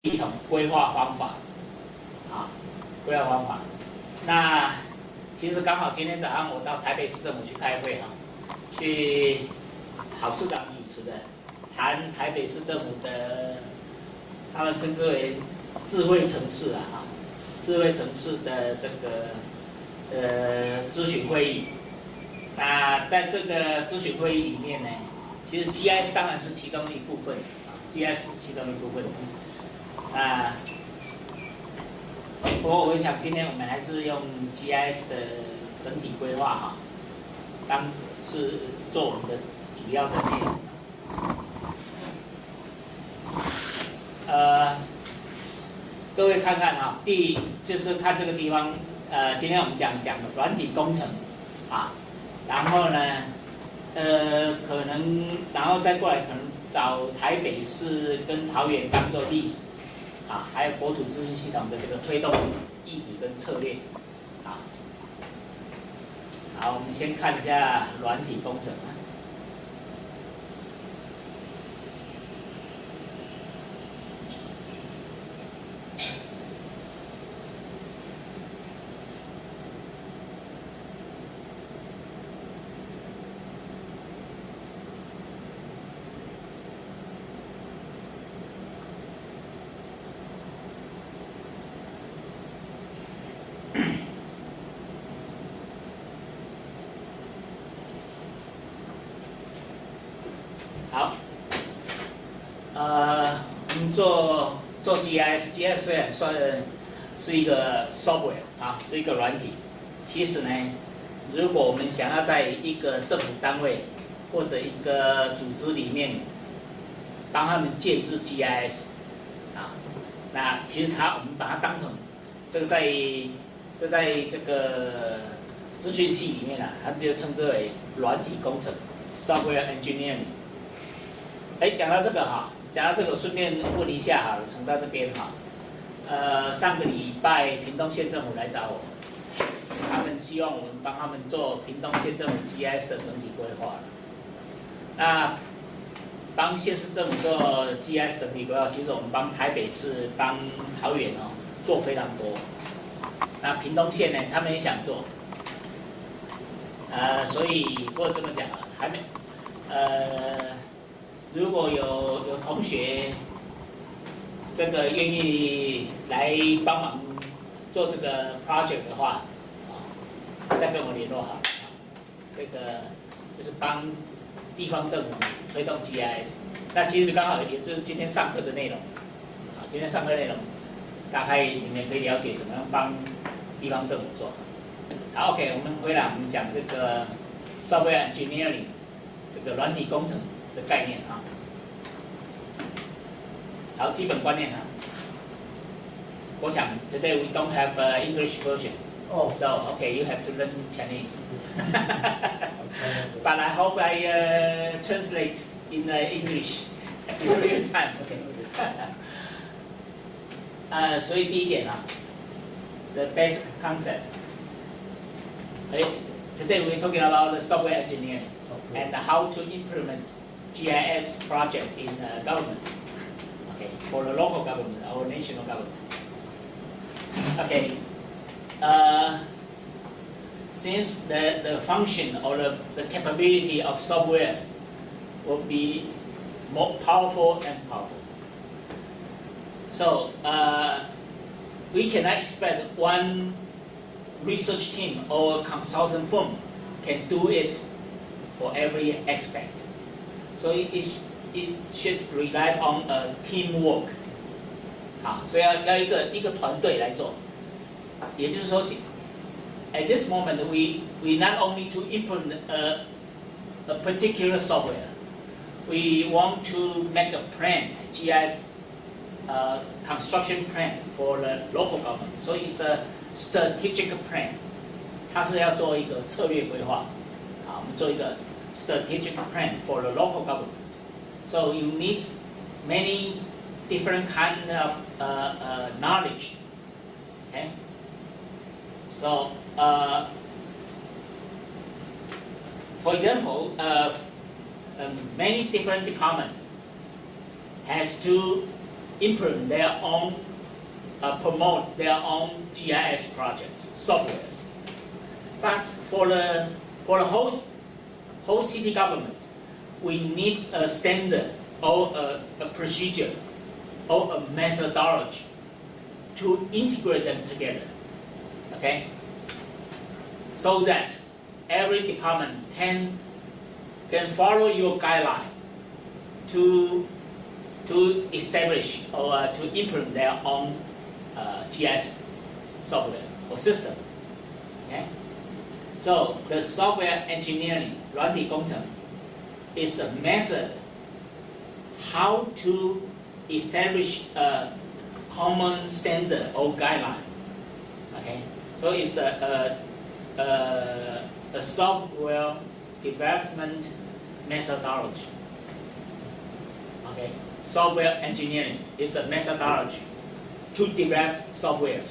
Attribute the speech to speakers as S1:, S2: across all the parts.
S1: 系统规划方法，啊，规划方法。那其实刚好今天早上我到台北市政府去开会哈，去郝市长主持的，谈台北市政府的，他们称之为智慧城市啊，智慧城市的这个咨询会议。那在这个咨询会议里面呢，其实 GIS 当然是其中一部分啊 ，GIS 是其中一部分。不过我想今天我们还是用 GIS 的整体规划哈，当是做我们的主要的内容。各位看看哈，第一就是看这个地方，今天我们讲软体工程啊，然后呢，可能然后再过来可能找台北市跟桃园当做例子。啊，还有国土资讯系统的这个推动议题跟策略，啊，好，我们先看一下软体工程啊。好，我们做 GIS 虽然算是一个 software 啊，是一个软体，其实呢，如果我们想要在一个政府单位或者一个组织里面帮他们建制 GIS 啊，那其实我们把它当成这个在这个资讯系里面啊，它就称之为软体工程 （software engineering）。讲到这个哈，顺便问一下哈，从到这边哈，上个礼拜屏东县政府来找我，他们希望我们帮他们做屏东县政府 GIS 的整体规划。那帮县市政府做 GIS 整体规划，其实我们帮台北市、帮桃园做非常多。那屏东县呢，他们也想做，所以不过这么讲啊，还没，如果有同学这个愿意来帮忙做这个 project 的话，再跟我联络好。这个就是帮地方政府推动 GIS， 那其实刚好也就是今天上课的内容，今天上课内容大概你们可以了解怎么样帮地方政府做。好 ，OK， 我们回来我们讲这个 software engineering 这个软体工程的概念啊。好，基本观念啊。我想 today we don't have English version.
S2: Oh.
S1: So okay, you have to learn Chinese. But I hope I translate in English in real time. Okay. 所以第一点啊 ，the basic concept. Today we're talking about the software engineering and how to implement GIS project in government. Okay, for the local government or national government. Okay, since the function or the capability of software will be more powerful and powerful, so we cannot expect one research team or consultant firm can do it for every aspect. So it should rely on a teamwork. 好，所以要一个团队来做。也就是说 ，at this moment we not only to implement a particular software, we want to make a plan, GIS construction plan for the local government. So it's a strategic plan. 它是要做一个策略规划。好，我们做一个 strategic plan for the local government. So you need many different kind of knowledge. Okay. So for example, many different departments has to implement their own, promote their own GIS project softwares. But for the whole city government, we need a standard or a procedure or a methodology to integrate them together. Okay? So that every department can follow your guideline to establish or to implement their own GIS software or system. Okay? So the software engineering, 软体工程, is a method how to establish a common standard or guideline. Okay? So it's a software development methodology. Okay? Software engineering is a methodology to develop software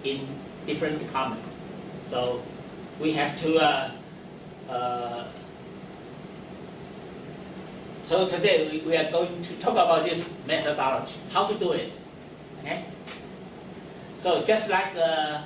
S1: in different departments. So we have to. So today we are going to talk about this methodology, how to do it. Okay? So just like a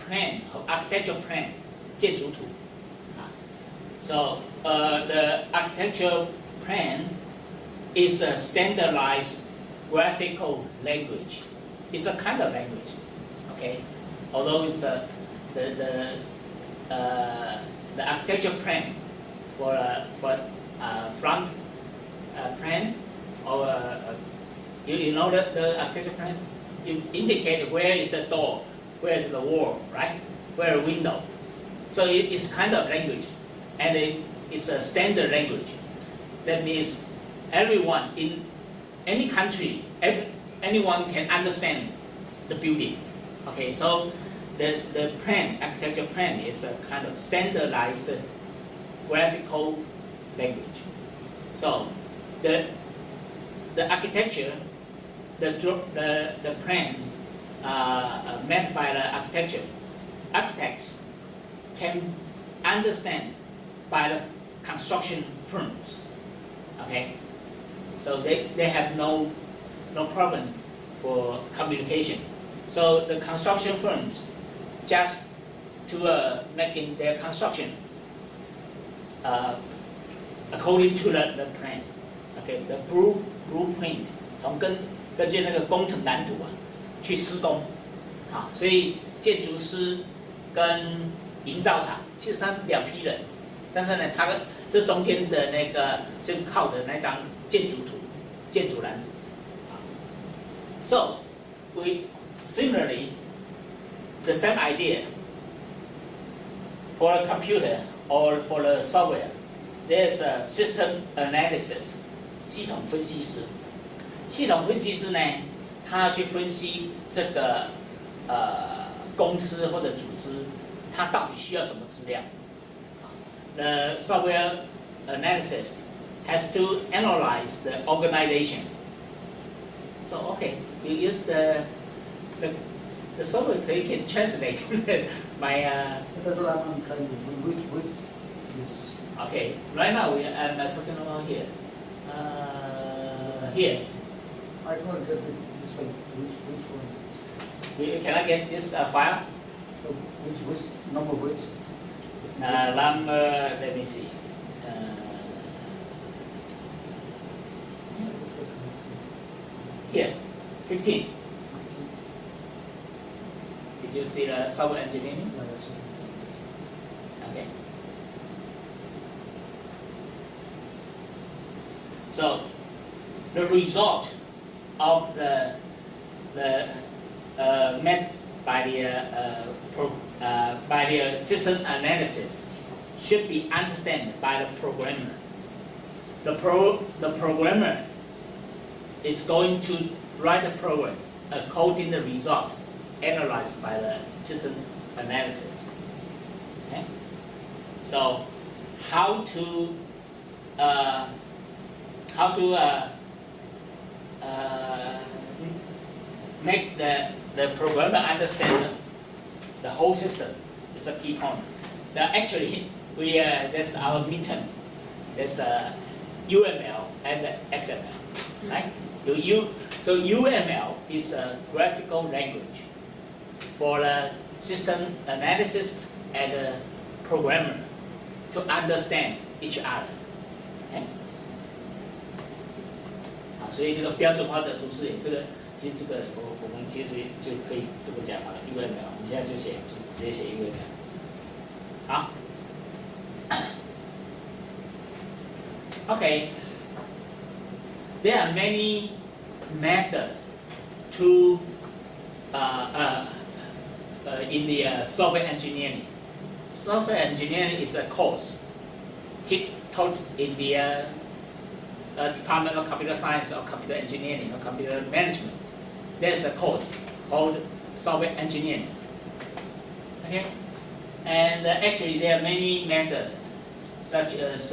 S1: plan, architectural plan, 建筑图. So the architectural plan is a standardized graphical language. It's a kind of language, okay? Although it's the architecture plan for front plan, or you know the architecture plan. You indicate where is the door, where is the wall, right? Where is the window. So it's kind of language, and it's a standard language. That means everyone in any country, anyone can understand the building. Okay, so the plan, architecture plan, is a kind of standardized graphical language. So the architecture, the plan made by the architects can understand by the construction firms. Okay, so they have no problem for communication. So the construction firms just to making their construction according to the plan. Okay, the blueprint 从根据那个工程蓝图去施工，好，所以建筑师跟营造厂其实他两批人，但是呢，他这中间的那个就靠着那张建筑图、建筑蓝图。So we similarly the same idea for a computer or for the software. There's a system analysis. 系统分析师，系统分析师呢，他去分析这个公司或者组织，它到底需要什么资料。The software analysis has to analyze the organization. So okay, you use the software so you can translate my.
S2: That's what I'm trying to. Which is.
S1: Okay, right now I'm talking about here. Here.
S2: I can't get this one. Which one?
S1: Can I get this file?
S2: Which number? Which?
S1: Number. Let me see. Here, 15. Did you see the software engineering? Okay. So the result of the met by the system analysis should be understood by the programmer. The programmer is going to write a program according to the result analyzed by the system analysis. Okay? So how to make the programmer understand the whole system is a key point. Actually, there's our midterm. There's UML and XML. right? So UML is a graphical language for a system analyst and a programmer to understand each other. Okay? 啊，所以这个标准化的图示这个其实这个我们其实就可以这么讲好了 UML， 我们现在就直接写 UML。好 ，OK。There are many methods to in the software engineering. Software engineering is a course taught in the Department of Computer Science or Computer Engineering or Computer Management. There's a course called software engineering. Okay, and actually there are many methods, such as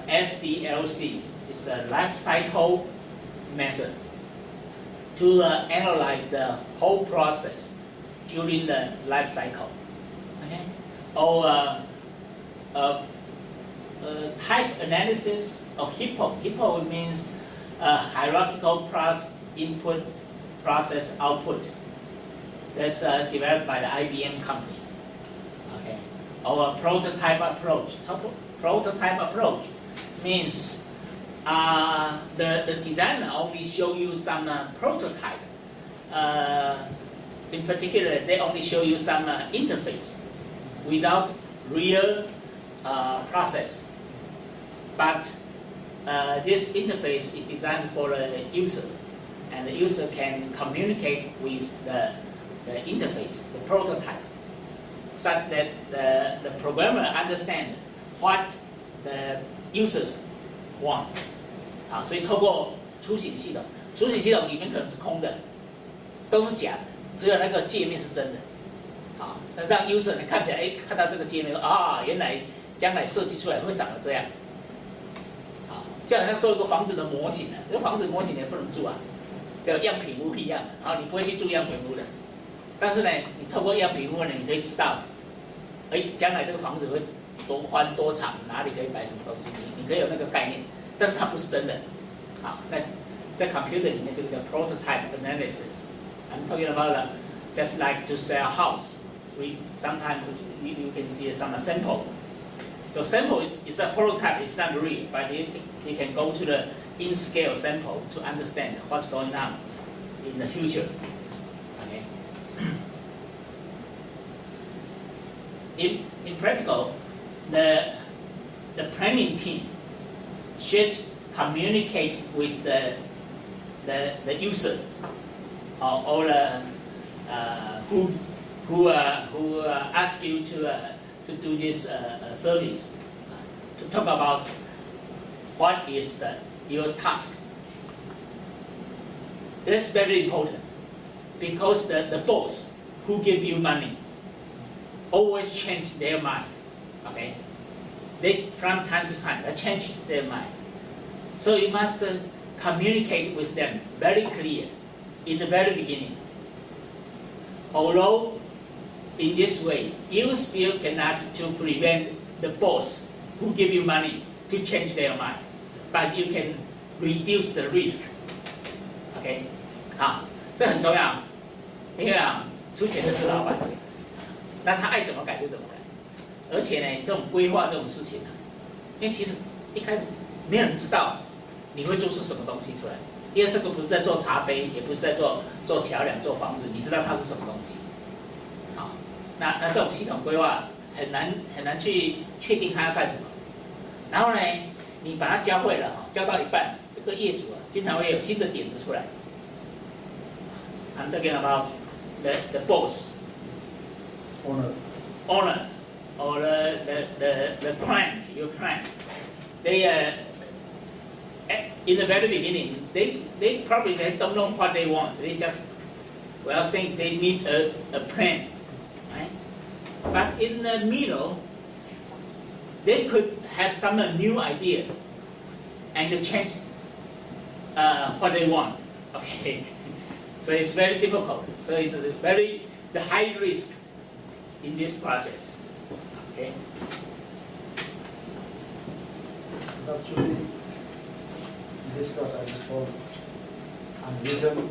S1: SDLC. It's a life cycle method to analyze the whole process during the life cycle. Okay? Or type analysis or HIPPO. HIPPO means hierarchical input, process, output. That's developed by the IBM company. Okay? Or prototype approach. Prototype approach means the designer only show you some prototype. In particular, they only show you some interface without real process. But this interface is designed for the user, and the user can communicate with the interface, the prototype, such that the programmer understands what the users want. 啊，所以透过出行系统，出行系统里面可能是空的，都是假的，只有那个界面是真的。好，那让 user 你看起来，哎，看到这个界面，啊，原来将来设计出来会长得这样。好，就好像做一个房子的模型啊，这个房子模型你也不能住啊，跟样品屋一样，啊，你不会去住样品屋的。但是呢，你透过样品屋呢，你可以知道，哎，将来这个房子会多宽多长，哪里可以摆什么东西，你可以有那个概念。但是它不是真的，好，那在 computer 里面这个叫 prototype analysis. I'm talking about just like to sell a house. We sometimes you can see some sample. So sample is a prototype. It's not real, but you can go to the in-scale sample to understand what's going on in the future. Okay. In practical, the planning team should communicate with the user or who ask you to do this service, to talk about what is your task. That's very important because the boss who give you money always change their mind. Okay. They, from time to time, are changing their mind. So you must communicate with them very clear in the very beginning. Although in this way, you still cannot to prevent the boss who give you money to change their mind, but you can reduce the risk. OK， 好，这很重要，因为啊，出钱的是老板，那他爱怎么改就怎么改。而且呢，这种规划这种事情啊，因为其实一开始没有人知道你会做出什么东西出来，因为这个不是在做茶杯，也不是在做桥梁、做房子，你知道它是什么东西。好，那这种系统规划很难去确定它要干什么。然后呢，你把它教会了，教到一半，这个业主啊，经常会有新的点子出来。I'm talking about the boss, owner. Or the client, your client, they in the very beginning, they probably don't know what they want. They just think they need a plan, right? But in the middle, they could have some new idea and change what they want. Okay, so it's very difficult. So it's the high risk in this project. Okay.
S2: That should be discussed at this point. And written